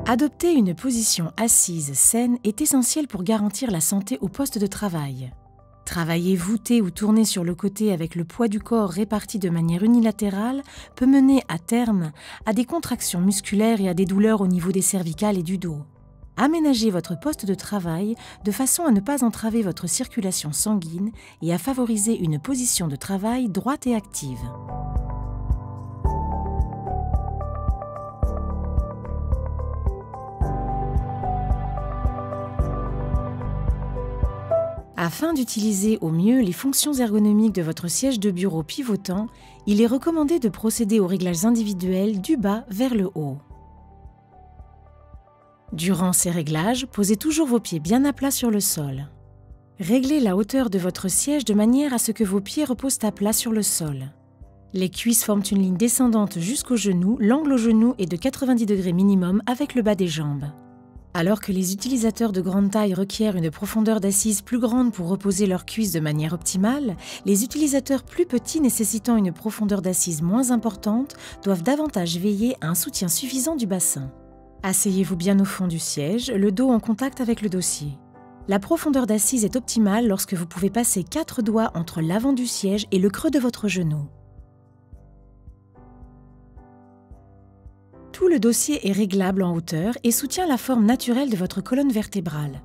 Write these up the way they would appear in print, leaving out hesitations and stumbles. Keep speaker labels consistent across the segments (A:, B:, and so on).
A: Adopter une position assise saine est essentiel pour garantir la santé au poste de travail. Travailler voûté ou tourné sur le côté avec le poids du corps réparti de manière unilatérale peut mener à terme à des contractions musculaires et à des douleurs au niveau des cervicales et du dos. Aménagez votre poste de travail de façon à ne pas entraver votre circulation sanguine et à favoriser une position de travail droite et active. Afin d'utiliser au mieux les fonctions ergonomiques de votre siège de bureau pivotant, il est recommandé de procéder aux réglages individuels du bas vers le haut. Durant ces réglages, posez toujours vos pieds bien à plat sur le sol. Réglez la hauteur de votre siège de manière à ce que vos pieds reposent à plat sur le sol. Les cuisses forment une ligne descendante jusqu'au genou, l'angle au genou est de 90 degrés minimum avec le bas des jambes. Alors que les utilisateurs de grande taille requièrent une profondeur d'assise plus grande pour reposer leurs cuisses de manière optimale, les utilisateurs plus petits nécessitant une profondeur d'assise moins importante doivent davantage veiller à un soutien suffisant du bassin. Asseyez-vous bien au fond du siège, le dos en contact avec le dossier. La profondeur d'assise est optimale lorsque vous pouvez passer 4 doigts entre l'avant du siège et le creux de votre genou. Tout le dossier est réglable en hauteur et soutient la forme naturelle de votre colonne vertébrale.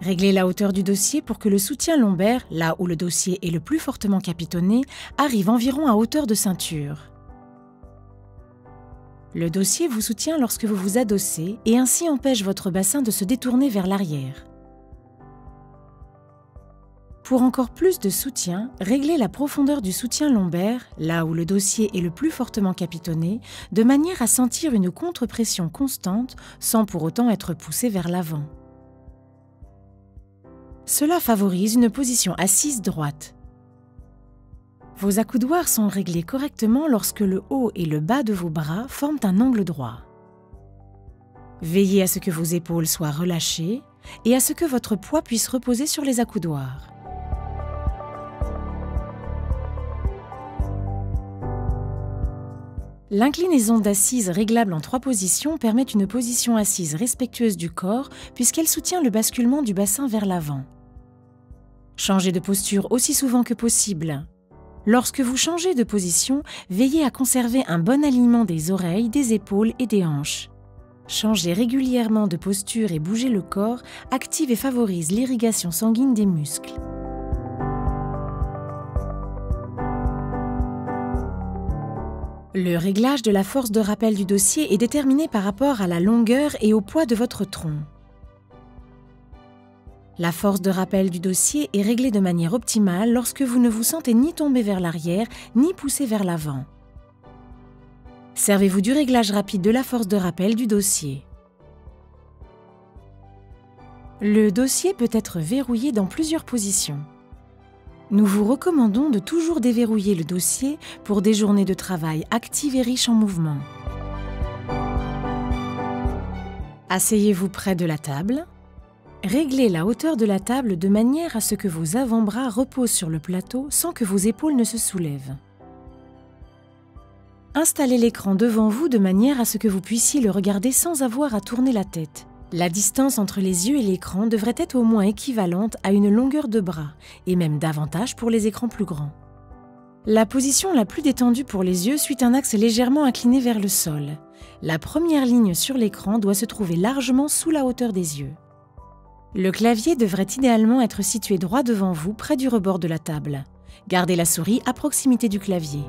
A: Réglez la hauteur du dossier pour que le soutien lombaire, là où le dossier est le plus fortement capitonné, arrive environ à hauteur de ceinture. Le dossier vous soutient lorsque vous vous adossez et ainsi empêche votre bassin de se détourner vers l'arrière. Pour encore plus de soutien, réglez la profondeur du soutien lombaire, là où le dossier est le plus fortement capitonné, de manière à sentir une contre-pression constante sans pour autant être poussé vers l'avant. Cela favorise une position assise droite. Vos accoudoirs sont réglés correctement lorsque le haut et le bas de vos bras forment un angle droit. Veillez à ce que vos épaules soient relâchées et à ce que votre poids puisse reposer sur les accoudoirs. L'inclinaison d'assise réglable en 3 positions permet une position assise respectueuse du corps puisqu'elle soutient le basculement du bassin vers l'avant. Changez de posture aussi souvent que possible. Lorsque vous changez de position, veillez à conserver un bon alignement des oreilles, des épaules et des hanches. Changer régulièrement de posture et bouger le corps active et favorise l'irrigation sanguine des muscles. Le réglage de la force de rappel du dossier est déterminé par rapport à la longueur et au poids de votre tronc. La force de rappel du dossier est réglée de manière optimale lorsque vous ne vous sentez ni tomber vers l'arrière, ni pousser vers l'avant. Servez-vous du réglage rapide de la force de rappel du dossier. Le dossier peut être verrouillé dans plusieurs positions. Nous vous recommandons de toujours déverrouiller le dossier pour des journées de travail actives et riches en mouvements. Asseyez-vous près de la table. Réglez la hauteur de la table de manière à ce que vos avant-bras reposent sur le plateau sans que vos épaules ne se soulèvent. Installez l'écran devant vous de manière à ce que vous puissiez le regarder sans avoir à tourner la tête. La distance entre les yeux et l'écran devrait être au moins équivalente à une longueur de bras, et même davantage pour les écrans plus grands. La position la plus détendue pour les yeux suit un axe légèrement incliné vers le sol. La première ligne sur l'écran doit se trouver largement sous la hauteur des yeux. Le clavier devrait idéalement être situé droit devant vous, près du rebord de la table. Gardez la souris à proximité du clavier.